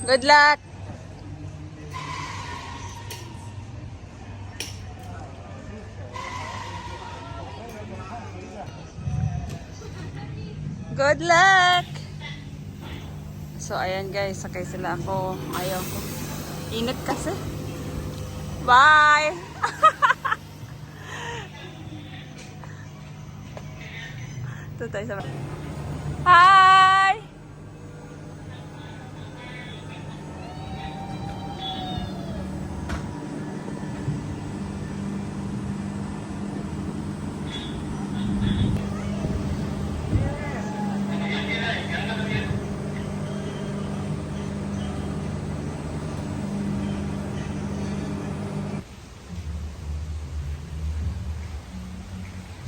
Good luck! Good luck! So, ayan guys, sakay sila ako. Ayaw ko. Init kasi. Bye! Ito tayo sa... Hi!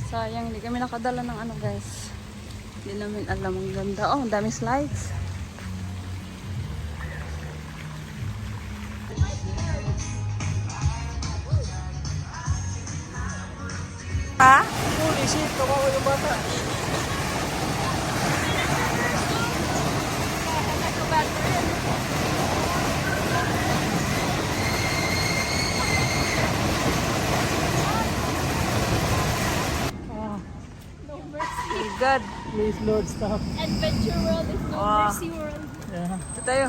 Sayang, hindi kami nakadala ng ano guys. Hindi namin alam ang ganda. Oh, ang dami slides. Ha? Holy shit, kawawa yung bata. God. Please Lord, stop. Adventure World is no mercy world. Yeah. Ito tayo.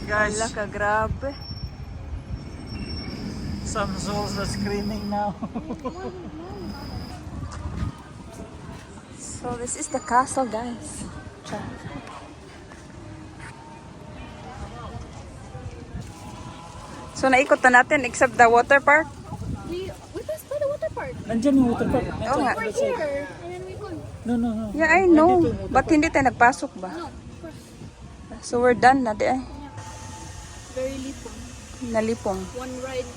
Guys, Wala ka, grabe. some souls are screaming now. So this is the castle guys. So naikot na natin except the water park. We passed by the water park. Nandyan yung water park. Oo nga. We're here. And then we go. No. Yeah, I know. Ba't hindi tayo nagpasok ba? No, of course. So we're done na di ay. Very little. Nalipong. One ride.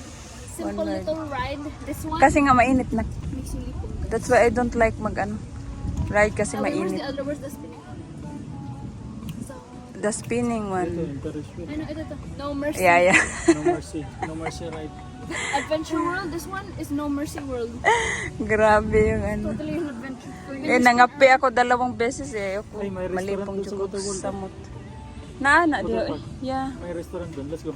Simple One ride. little ride. This one Kasi nga mainit na. makes you lipong. That's why I don't like ride kasi Where's mainit. the other? Where's the spinning one? So, The spinning Ito one. yung Paris Wheel. I know, ito. No mercy. Yeah. No mercy. No mercy ride. Adventure World. This one is no mercy world. Grabe yung ano. Totally an adventure. Nangapi ako 2 beses eh. Ako, Ay, may restaurant malipong doon sa jugog Waterworld. sa mut. Na, di Water ba? park. Yeah. May restaurant doon. Let's go.